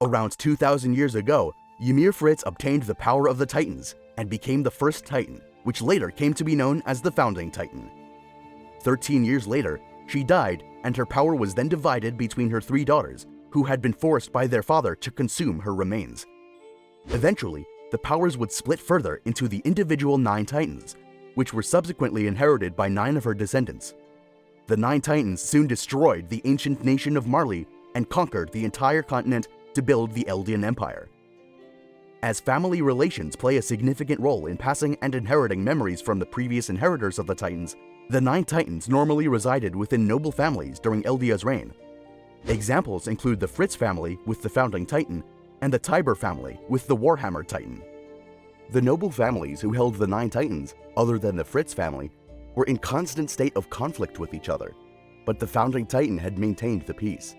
Around 2,000 years ago, Ymir Fritz obtained the power of the Titans and became the first Titan, which later came to be known as the Founding Titan. 13 years later, she died, and her power was then divided between her 3 daughters, who had been forced by their father to consume her remains. Eventually, the powers would split further into the individual 9 Titans, which were subsequently inherited by 9 of her descendants. The 9 Titans soon destroyed the ancient nation of Marley and conquered the entire continent to build the Eldian Empire. As family relations play a significant role in passing and inheriting memories from the previous inheritors of the Titans, the 9 Titans normally resided within noble families during Eldia's reign. Examples include the Fritz family with the Founding Titan and the Tiber family with the Warhammer Titan. The noble families who held the 9 Titans, other than the Fritz family, were in constant state of conflict with each other, but the Founding Titan had maintained the peace.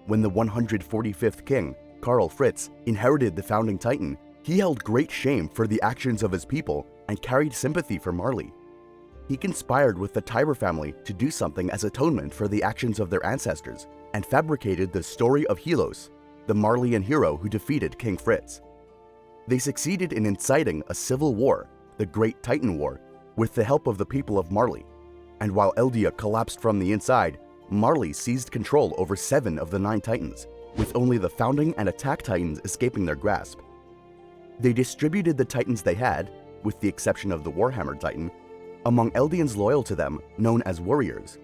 When the 145th king, Karl Fritz, inherited the Founding Titan, he held great shame for the actions of his people and carried sympathy for Marley. He conspired with the Tiber family to do something as atonement for the actions of their ancestors, and fabricated the story of Helos, the Marleyan hero who defeated King Fritz. They succeeded in inciting a civil war, the Great Titan War, with the help of the people of Marley, and while Eldia collapsed from the inside, Marley seized control over 7 of the 9 Titans, with only the Founding and Attack Titans escaping their grasp. They distributed the Titans they had, with the exception of the Warhammer Titan, among Eldians loyal to them, known as warriors.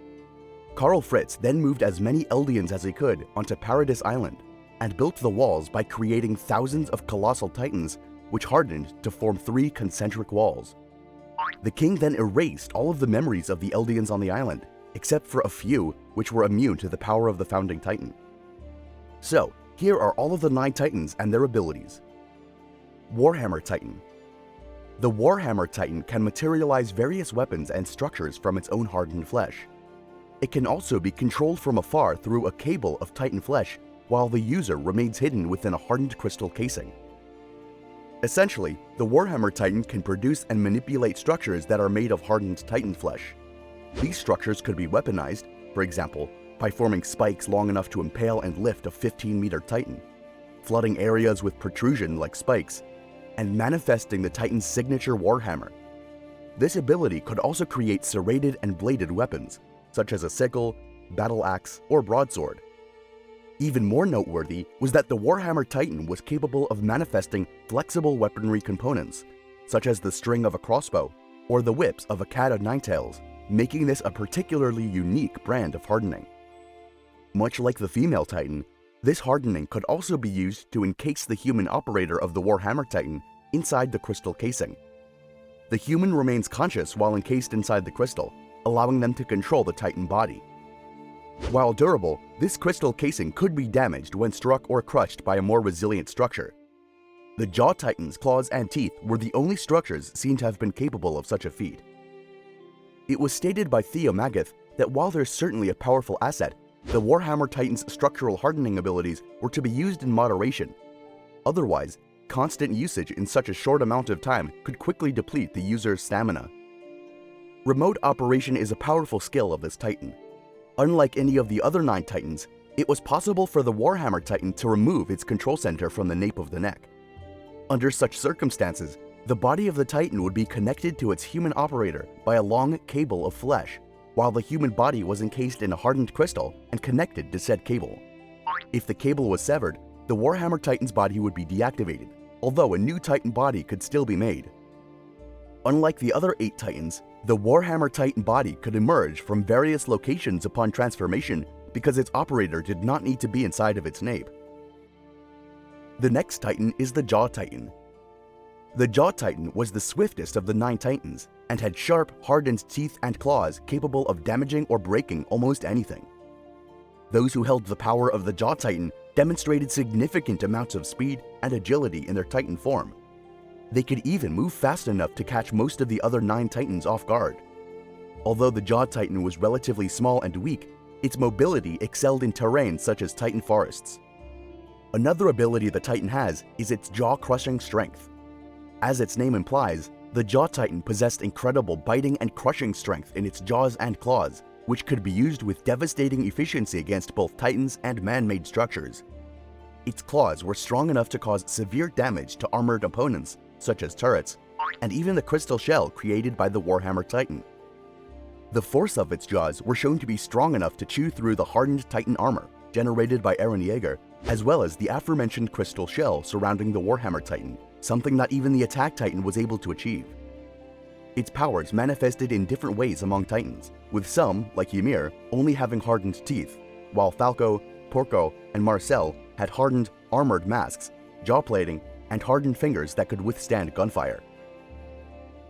Karl Fritz then moved as many Eldians as he could onto Paradis Island, and built the walls by creating thousands of Colossal Titans, which hardened to form 3 concentric walls. The king then erased all of the memories of the Eldians on the island, except for a few which were immune to the power of the Founding Titan. So, here are all of the 9 Titans and their abilities. Warhammer Titan. The Warhammer Titan can materialize various weapons and structures from its own hardened flesh. It can also be controlled from afar through a cable of Titan flesh, while the user remains hidden within a hardened crystal casing. Essentially, the Warhammer Titan can produce and manipulate structures that are made of hardened Titan flesh. These structures could be weaponized, for example, by forming spikes long enough to impale and lift a 15-meter Titan, flooding areas with protrusion like spikes, and manifesting the Titan's signature Warhammer. This ability could also create serrated and bladed weapons, such as a sickle, battle axe, or broadsword. Even more noteworthy was that the Warhammer Titan was capable of manifesting flexible weaponry components, such as the string of a crossbow or the whips of a cat o' nine tails, making this a particularly unique brand of hardening. Much like the female Titan, this hardening could also be used to encase the human operator of the Warhammer Titan inside the crystal casing. The human remains conscious while encased inside the crystal, allowing them to control the Titan body. While durable, this crystal casing could be damaged when struck or crushed by a more resilient structure. The Jaw Titan's claws and teeth were the only structures seen to have been capable of such a feat. It was stated by Theo Magath that while they're certainly a powerful asset, the Warhammer Titan's structural hardening abilities were to be used in moderation. Otherwise, constant usage in such a short amount of time could quickly deplete the user's stamina. Remote operation is a powerful skill of this Titan. Unlike any of the other 9 Titans, it was possible for the Warhammer Titan to remove its control center from the nape of the neck. Under such circumstances, the body of the Titan would be connected to its human operator by a long cable of flesh, while the human body was encased in a hardened crystal and connected to said cable. If the cable was severed, the Warhammer Titan's body would be deactivated, although a new Titan body could still be made. Unlike the other 8 Titans, the Warhammer Titan body could emerge from various locations upon transformation because its operator did not need to be inside of its nape. The next Titan is the Jaw Titan. The Jaw Titan was the swiftest of the 9 Titans and had sharp, hardened teeth and claws capable of damaging or breaking almost anything. Those who held the power of the Jaw Titan demonstrated significant amounts of speed and agility in their Titan form. They could even move fast enough to catch most of the other 9 Titans off guard. Although the Jaw Titan was relatively small and weak, its mobility excelled in terrain such as Titan forests. Another ability the Titan has is its jaw-crushing strength. As its name implies, the Jaw Titan possessed incredible biting and crushing strength in its jaws and claws, which could be used with devastating efficiency against both Titans and man-made structures. Its claws were strong enough to cause severe damage to armored opponents, such as turrets, and even the crystal shell created by the Warhammer Titan. The force of its jaws were shown to be strong enough to chew through the hardened Titan armor generated by Eren Yeager, as well as the aforementioned crystal shell surrounding the Warhammer Titan, something not even the Attack Titan was able to achieve. Its powers manifested in different ways among Titans, with some, like Ymir, only having hardened teeth, while Falco, Porco, and Marcel had hardened, armored masks, jaw plating, and hardened fingers that could withstand gunfire.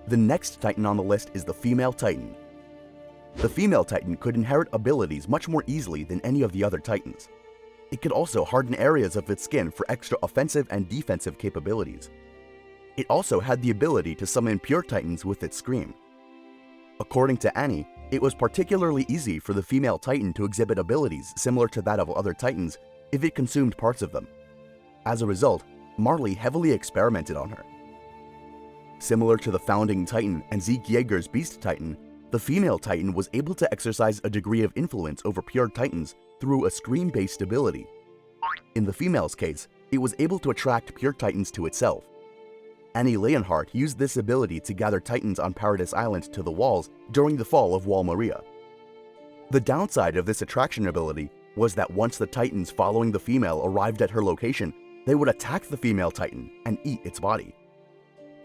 The next Titan on the list is the female Titan. The female Titan could inherit abilities much more easily than any of the other Titans. It could also harden areas of its skin for extra offensive and defensive capabilities. It also had the ability to summon pure Titans with its scream. According to Annie, it was particularly easy for the female Titan to exhibit abilities similar to that of other Titans if it consumed parts of them. As a result, Marley heavily experimented on her. Similar to the founding Titan and Zeke Yeager's Beast Titan, the female Titan was able to exercise a degree of influence over pure Titans through a scream-based ability. In the female's case, it was able to attract pure Titans to itself. Annie Leonhardt used this ability to gather Titans on Paradise Island to the walls during the fall of Wall Maria. The downside of this attraction ability was that once the Titans following the female arrived at her location, they would attack the female Titan and eat its body.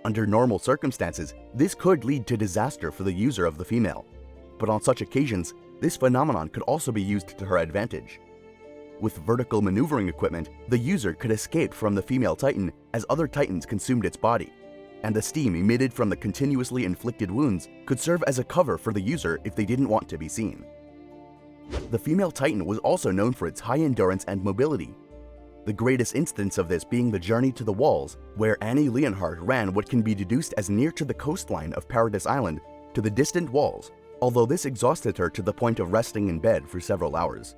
Under normal circumstances, this could lead to disaster for the user of the female, but on such occasions, this phenomenon could also be used to her advantage. With vertical maneuvering equipment, the user could escape from the female Titan as other Titans consumed its body, and the steam emitted from the continuously inflicted wounds could serve as a cover for the user if they didn't want to be seen. The female Titan was also known for its high endurance and mobility, the greatest instance of this being the journey to the walls, where Annie Leonhardt ran what can be deduced as near to the coastline of Paradise Island to the distant walls, although this exhausted her to the point of resting in bed for several hours.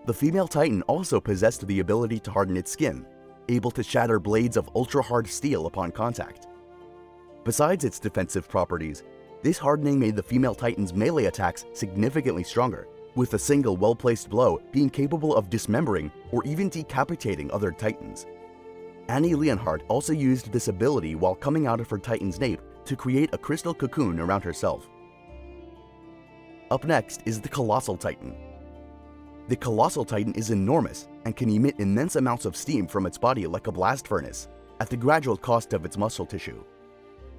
The female Titan also possessed the ability to harden its skin, able to shatter blades of ultra-hard steel upon contact. Besides its defensive properties, this hardening made the female Titan's melee attacks significantly stronger, with a single well-placed blow being capable of dismembering or even decapitating other Titans. Annie Leonhardt also used this ability while coming out of her Titan's nape to create a crystal cocoon around herself. Up next is the Colossal Titan. The Colossal Titan is enormous and can emit immense amounts of steam from its body like a blast furnace, at the gradual cost of its muscle tissue.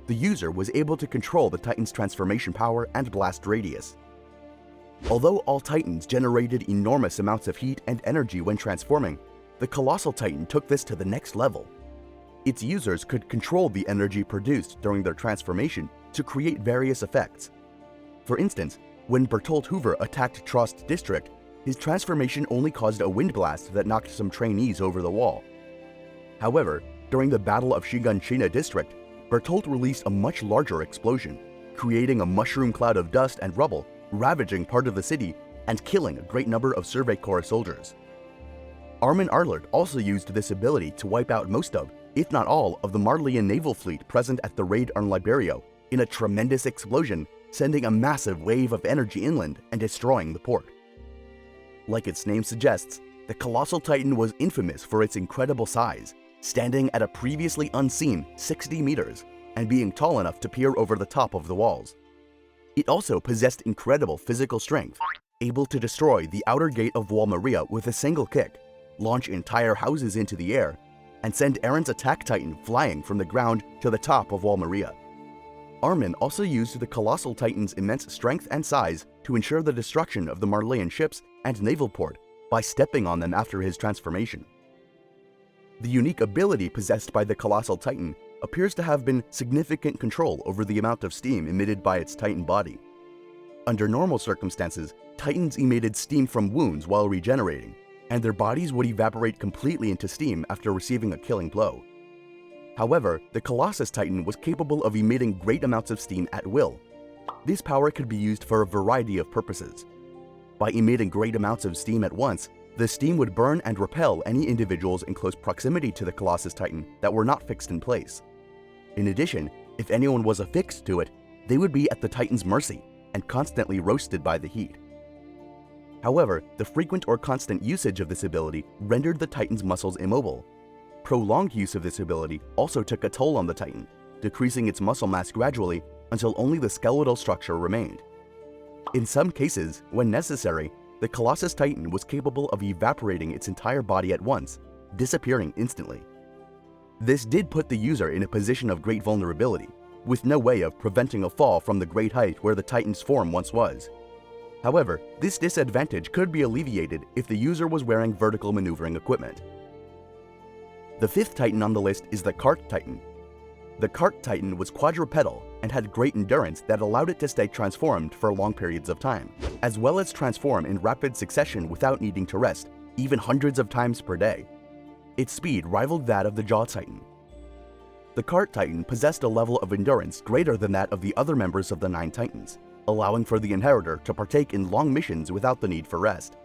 The user was able to control the Titan's transformation power and blast radius. Although all Titans generated enormous amounts of heat and energy when transforming, the Colossal Titan took this to the next level. Its users could control the energy produced during their transformation to create various effects. For instance, when Bertolt Hoover attacked Trost District, his transformation only caused a wind blast that knocked some trainees over the wall. However, during the Battle of ShingekinoKyojin District, Bertolt released a much larger explosion, creating a mushroom cloud of dust and rubble, ravaging part of the city and killing a great number of Survey Corps soldiers. Armin Arlert also used this ability to wipe out most of, if not all, of the Marleyan naval fleet present at the raid on Liberio in a tremendous explosion, sending a massive wave of energy inland and destroying the port. Like its name suggests, the Colossal Titan was infamous for its incredible size, standing at a previously unseen 60 meters and being tall enough to peer over the top of the walls. It also possessed incredible physical strength, able to destroy the outer gate of Wall Maria with a single kick, launch entire houses into the air, and send Eren's Attack Titan flying from the ground to the top of Wall Maria. Armin also used the Colossal Titan's immense strength and size to ensure the destruction of the Marleyan ships and naval port by stepping on them after his transformation. The unique ability possessed by the Colossal Titan appears to have been significant control over the amount of steam emitted by its Titan body. Under normal circumstances, Titans emitted steam from wounds while regenerating, and their bodies would evaporate completely into steam after receiving a killing blow. However, the Colossus Titan was capable of emitting great amounts of steam at will. This power could be used for a variety of purposes. By emitting great amounts of steam at once, the steam would burn and repel any individuals in close proximity to the Colossus Titan that were not fixed in place. In addition, if anyone was affixed to it, they would be at the Titan's mercy and constantly roasted by the heat. However, the frequent or constant usage of this ability rendered the Titan's muscles immobile. Prolonged use of this ability also took a toll on the Titan, decreasing its muscle mass gradually until only the skeletal structure remained. In some cases, when necessary, the Colossus Titan was capable of evaporating its entire body at once, disappearing instantly. This did put the user in a position of great vulnerability, with no way of preventing a fall from the great height where the Titan's form once was. However, this disadvantage could be alleviated if the user was wearing vertical maneuvering equipment. The fifth Titan on the list is the Kart Titan. The Kart Titan was quadrupedal and had great endurance that allowed it to stay transformed for long periods of time, as well as transform in rapid succession without needing to rest, even hundreds of times per day. Its speed rivaled that of the Jaw Titan. The Kart Titan possessed a level of endurance greater than that of the other members of the 9 Titans, allowing for the inheritor to partake in long missions without the need for rest.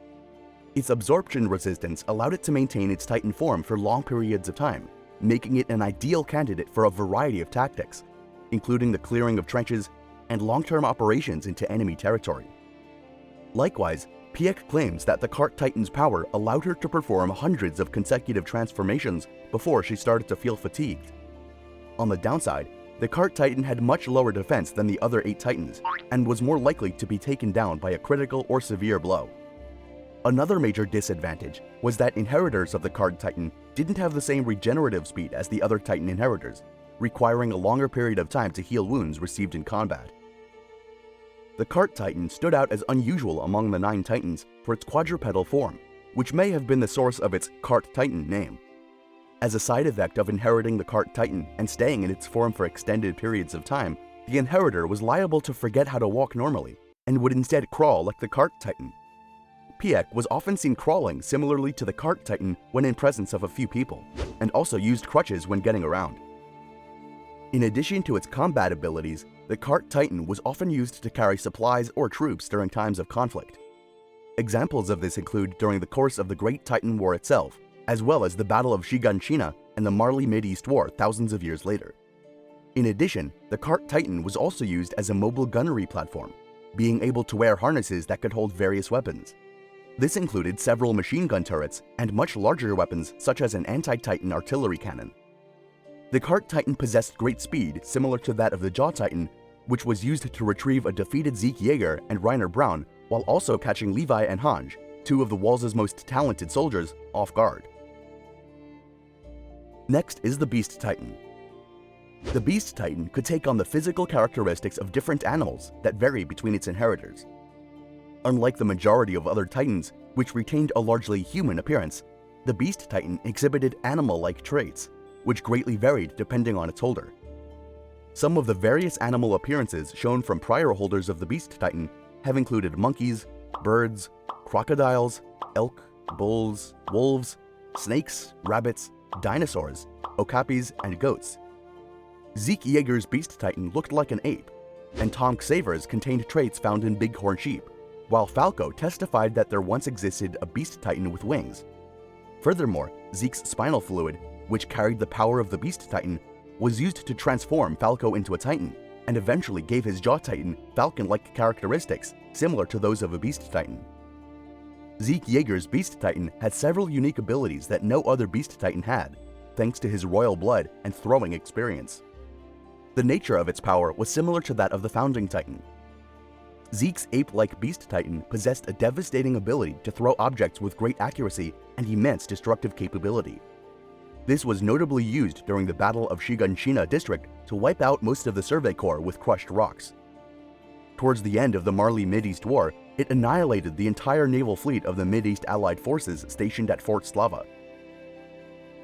Its absorption resistance allowed it to maintain its Titan form for long periods of time, making it an ideal candidate for a variety of tactics, including the clearing of trenches and long-term operations into enemy territory. Likewise, Piek claims that the Kart Titan's power allowed her to perform hundreds of consecutive transformations before she started to feel fatigued. On the downside, the Kart Titan had much lower defense than the other 8 Titans, and was more likely to be taken down by a critical or severe blow. Another major disadvantage was that inheritors of the Kart Titan didn't have the same regenerative speed as the other Titan inheritors, requiring a longer period of time to heal wounds received in combat. The Kart Titan stood out as unusual among the 9 Titans for its quadrupedal form, which may have been the source of its Kart Titan name. As a side effect of inheriting the Kart Titan and staying in its form for extended periods of time, the inheritor was liable to forget how to walk normally, and would instead crawl like the Kart Titan. Piek was often seen crawling similarly to the Kart Titan when in presence of a few people, and also used crutches when getting around. In addition to its combat abilities, the Kart Titan was often used to carry supplies or troops during times of conflict. Examples of this include during the course of the Great Titan War itself, as well as the Battle of ShingekinoKyojin and the Marley Mid-East War thousands of years later. In addition, the Kart Titan was also used as a mobile gunnery platform, being able to wear harnesses that could hold various weapons. This included several machine gun turrets and much larger weapons such as an anti-Titan artillery cannon. The Kart Titan possessed great speed similar to that of the Jaw Titan, which was used to retrieve a defeated Zeke Yeager and Reiner Braun while also catching Levi and Hanj, 2 of the Walls' most talented soldiers, off guard. Next is the Beast Titan. The Beast Titan could take on the physical characteristics of different animals that vary between its inheritors. Unlike the majority of other Titans, which retained a largely human appearance, the Beast Titan exhibited animal-like traits, which greatly varied depending on its holder. Some of the various animal appearances shown from prior holders of the Beast Titan have included monkeys, birds, crocodiles, elk, bulls, wolves, snakes, rabbits, dinosaurs, okapis, and goats. Zeke Yeager's Beast Titan looked like an ape, and Tom Xaver's contained traits found in bighorn sheep, while Falco testified that there once existed a Beast Titan with wings. Furthermore, Zeke's spinal fluid, which carried the power of the Beast Titan, was used to transform Falco into a Titan, and eventually gave his Jaw Titan falcon-like characteristics similar to those of a Beast Titan. Zeke Yeager's Beast Titan had several unique abilities that no other Beast Titan had, thanks to his royal blood and throwing experience. The nature of its power was similar to that of the Founding Titan. Zeke's ape-like Beast Titan possessed a devastating ability to throw objects with great accuracy and immense destructive capability. This was notably used during the Battle of ShingekinoKyojin district to wipe out most of the Survey Corps with crushed rocks. Towards the end of the Marley Mid-East War, it annihilated the entire naval fleet of the Mid-East Allied forces stationed at Fort Slava.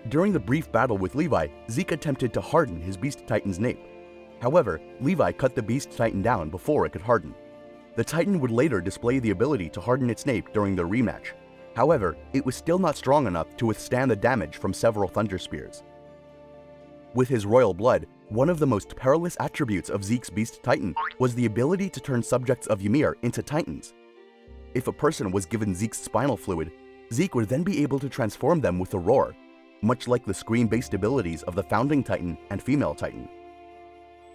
During the brief battle with Levi, Zeke attempted to harden his Beast Titan's nape. However, Levi cut the Beast Titan down before it could harden. The Titan would later display the ability to harden its nape during their rematch. However, it was still not strong enough to withstand the damage from several Thunder Spears. With his royal blood, one of the most perilous attributes of Zeke's Beast Titan was the ability to turn subjects of Ymir into Titans. If a person was given Zeke's spinal fluid, Zeke would then be able to transform them with a roar, much like the scream-based abilities of the Founding Titan and Female Titan.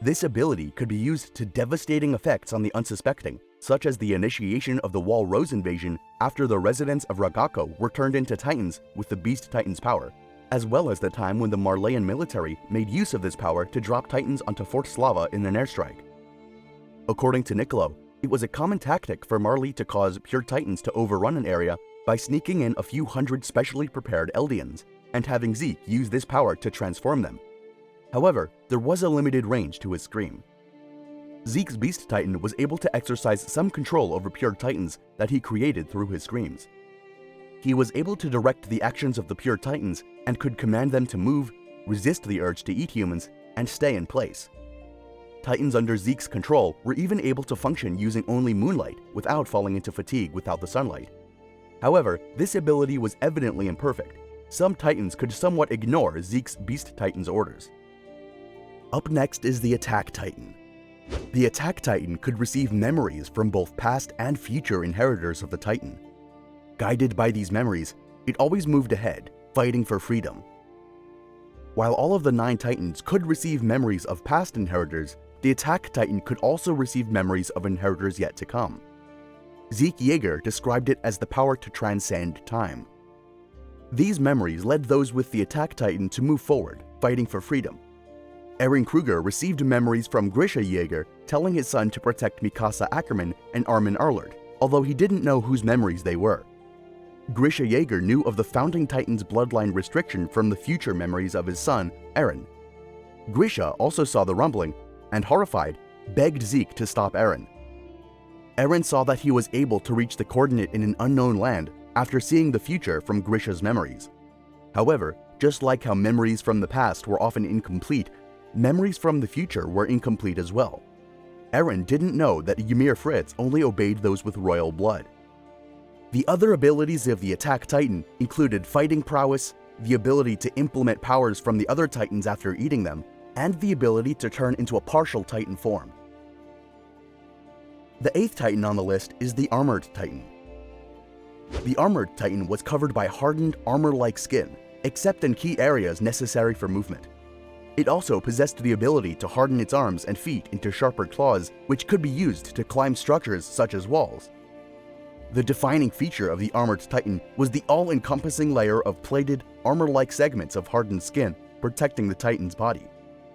This ability could be used to devastating effects on the unsuspecting, such as the initiation of the Wall Rose invasion after the residents of Ragako were turned into Titans with the Beast Titan's power, as well as the time when the Marleyan military made use of this power to drop Titans onto Fort Slava in an airstrike. According to Niccolo, it was a common tactic for Marley to cause pure Titans to overrun an area by sneaking in a few hundred specially prepared Eldians, and having Zeke use this power to transform them. However, there was a limited range to his scream. Zeke's Beast Titan was able to exercise some control over pure Titans that he created through his screams. He was able to direct the actions of the pure Titans and could command them to move, resist the urge to eat humans, and stay in place. Titans under Zeke's control were even able to function using only moonlight without falling into fatigue without the sunlight. However, this ability was evidently imperfect. Some Titans could somewhat ignore Zeke's Beast Titan's orders. Up next is the Attack Titan. The Attack Titan could receive memories from both past and future inheritors of the Titan. Guided by these memories, it always moved ahead, fighting for freedom. While all of the 9 Titans could receive memories of past inheritors, the Attack Titan could also receive memories of inheritors yet to come. Ymir Yeager described it as the power to transcend time. These memories led those with the Attack Titan to move forward, fighting for freedom. Eren Kruger received memories from Grisha Yeager, telling his son to protect Mikasa Ackerman and Armin Arlert, although he didn't know whose memories they were. Grisha Yeager knew of the Founding Titan's bloodline restriction from the future memories of his son, Eren. Grisha also saw the rumbling, and horrified, begged Zeke to stop Eren. Eren saw that he was able to reach the coordinate in an unknown land after seeing the future from Grisha's memories. However, just like how memories from the past were often incomplete, memories from the future were incomplete as well. Eren didn't know that Ymir Fritz only obeyed those with royal blood. The other abilities of the Attack Titan included fighting prowess, the ability to implement powers from the other Titans after eating them, and the ability to turn into a partial Titan form. The 8th Titan on the list is the Armored Titan. The Armored Titan was covered by hardened, armor-like skin, except in key areas necessary for movement. It also possessed the ability to harden its arms and feet into sharper claws, which could be used to climb structures such as walls. The defining feature of the Armored Titan was the all-encompassing layer of plated, armor-like segments of hardened skin protecting the Titan's body.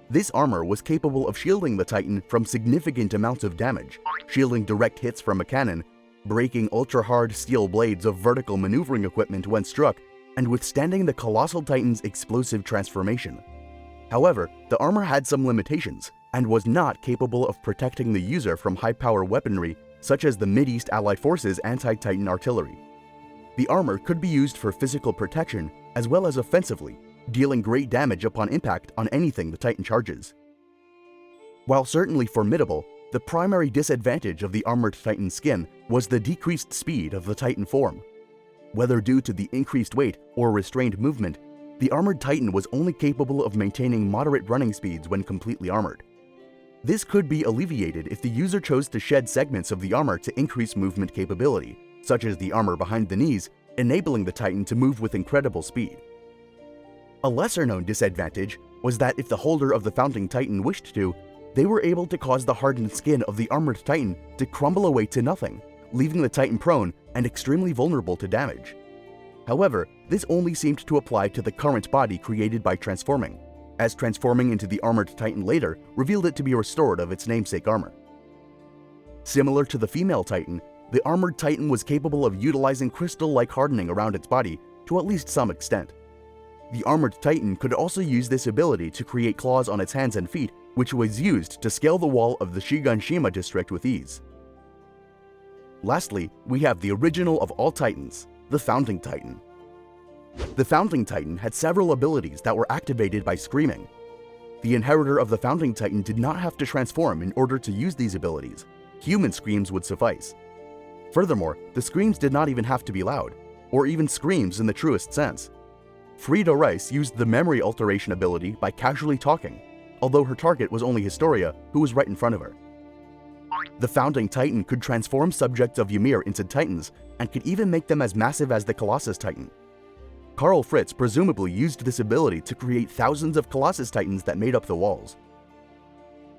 This armor was capable of shielding the Titan from significant amounts of damage, shielding direct hits from a cannon, breaking ultra-hard steel blades of vertical maneuvering equipment when struck, and withstanding the Colossal Titan's explosive transformation. However, the armor had some limitations, and was not capable of protecting the user from high-power weaponry such as the Mideast Allied Forces anti-Titan artillery. The armor could be used for physical protection as well as offensively, dealing great damage upon impact on anything the Titan charges. While certainly formidable, the primary disadvantage of the Armored Titan skin was the decreased speed of the Titan form. Whether due to the increased weight or restrained movement, the Armored Titan was only capable of maintaining moderate running speeds when completely armored. This could be alleviated if the user chose to shed segments of the armor to increase movement capability, such as the armor behind the knees, enabling the Titan to move with incredible speed. A lesser-known disadvantage was that if the holder of the Founding Titan wished to, they were able to cause the hardened skin of the Armored Titan to crumble away to nothing, leaving the Titan prone and extremely vulnerable to damage. However, this only seemed to apply to the current body created by transforming, as transforming into the Armored Titan later revealed it to be restored of its namesake armor. Similar to the female Titan, the Armored Titan was capable of utilizing crystal-like hardening around its body to at least some extent. The Armored Titan could also use this ability to create claws on its hands and feet, which was used to scale the wall of the Shiganshima district with ease. Lastly, we have the original of all Titans, the Founding Titan. The Founding Titan had several abilities that were activated by screaming. The inheritor of the Founding Titan did not have to transform in order to use these abilities. Human screams would suffice. Furthermore, the screams did not even have to be loud, or even screams in the truest sense. Frida Rice used the memory alteration ability by casually talking, although her target was only Historia, who was right in front of her. The Founding Titan could transform subjects of Ymir into Titans, and could even make them as massive as the Colossus Titan. Carl Fritz presumably used this ability to create thousands of Colossus Titans that made up the walls.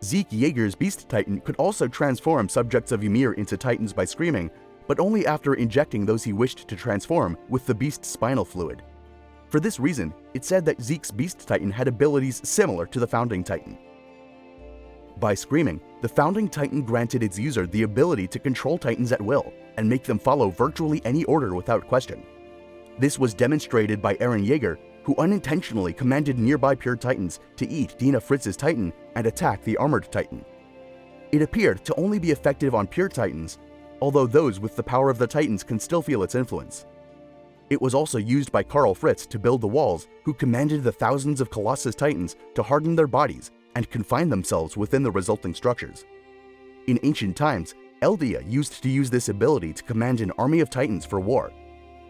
Zeke Yeager's Beast Titan could also transform subjects of Ymir into Titans by screaming, but only after injecting those he wished to transform with the beast's spinal fluid. For this reason, it's said that Zeke's Beast Titan had abilities similar to the Founding Titan. By screaming, the Founding Titan granted its user the ability to control Titans at will and make them follow virtually any order without question. This was demonstrated by Eren Yeager, who unintentionally commanded nearby pure Titans to eat Dina Fritz's Titan and attack the Armored Titan. It appeared to only be effective on pure Titans, although those with the power of the Titans can still feel its influence. It was also used by Ymir Fritz to build the walls, who commanded the thousands of Colossus Titans to harden their bodies and confine themselves within the resulting structures. In ancient times, Eldian used to use this ability to command an army of Titans for war.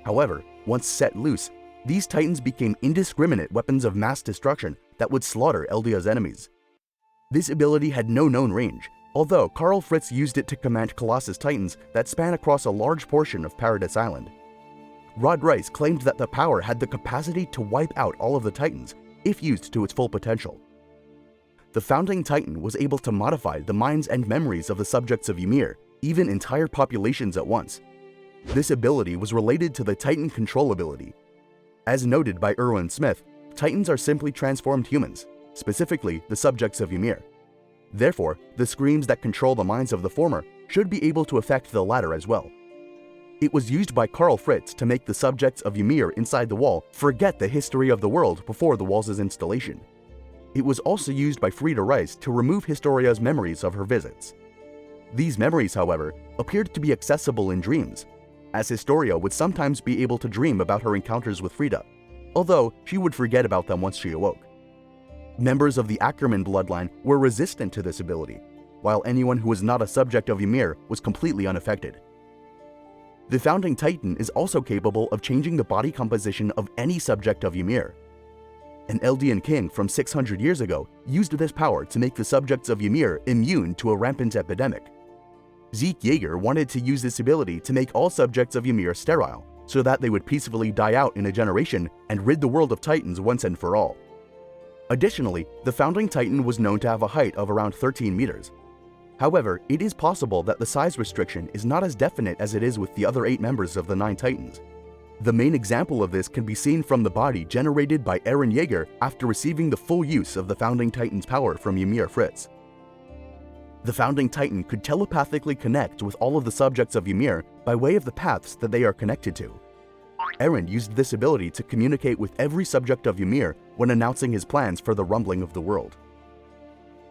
However, once set loose, these Titans became indiscriminate weapons of mass destruction that would slaughter Eldian's enemies. This ability had no known range, although Ymir Fritz used it to command Colossus Titans that span across a large portion of Paradise Island. Rod Rice claimed that the power had the capacity to wipe out all of the Titans if used to its full potential. The Founding Titan was able to modify the minds and memories of the subjects of Ymir, even entire populations at once. This ability was related to the Titan control ability. As noted by Erwin Smith, Titans are simply transformed humans, specifically the subjects of Ymir. Therefore, the screams that control the minds of the former should be able to affect the latter as well. It was used by Ymir Fritz to make the subjects of Ymir inside the wall forget the history of the world before the walls' installation. It was also used by Frida Rice to remove Historia's memories of her visits. These memories, however, appeared to be accessible in dreams, as Historia would sometimes be able to dream about her encounters with Frida, although she would forget about them once she awoke. Members of the Ackerman bloodline were resistant to this ability, while anyone who was not a subject of Ymir was completely unaffected. The Founding Titan is also capable of changing the body composition of any subject of Ymir. An Eldian king from 600 years ago used this power to make the subjects of Ymir immune to a rampant epidemic. Zeke Yeager wanted to use this ability to make all subjects of Ymir sterile, so that they would peacefully die out in a generation and rid the world of Titans once and for all. Additionally, the Founding Titan was known to have a height of around 13 meters. However, it is possible that the size restriction is not as definite as it is with the other 8 members of the 9 Titans. The main example of this can be seen from the body generated by Eren Yeager after receiving the full use of the Founding Titan's power from Ymir Fritz. The Founding Titan could telepathically connect with all of the subjects of Ymir by way of the paths that they are connected to. Eren used this ability to communicate with every subject of Ymir when announcing his plans for the rumbling of the world.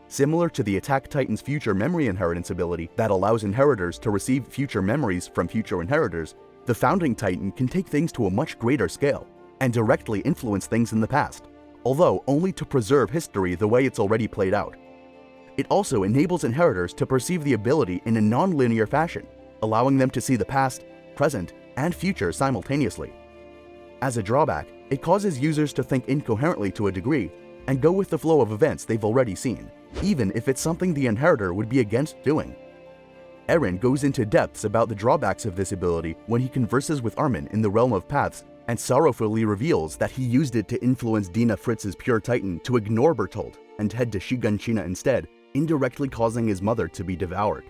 Similar to the Attack Titan's future memory inheritance ability that allows inheritors to receive future memories from future inheritors, the Founding Titan can take things to a much greater scale and directly influence things in the past, although only to preserve history the way it's already played out. It also enables inheritors to perceive the ability in a non-linear fashion, allowing them to see the past, present, and future simultaneously. As a drawback, it causes users to think incoherently to a degree and go with the flow of events they've already seen, even if it's something the inheritor would be against doing. Eren goes into depths about the drawbacks of this ability when he converses with Armin in the Realm of Paths and sorrowfully reveals that he used it to influence Dina Fritz's pure Titan to ignore Bertolt and head to ShingekinoKyojin instead, indirectly causing his mother to be devoured.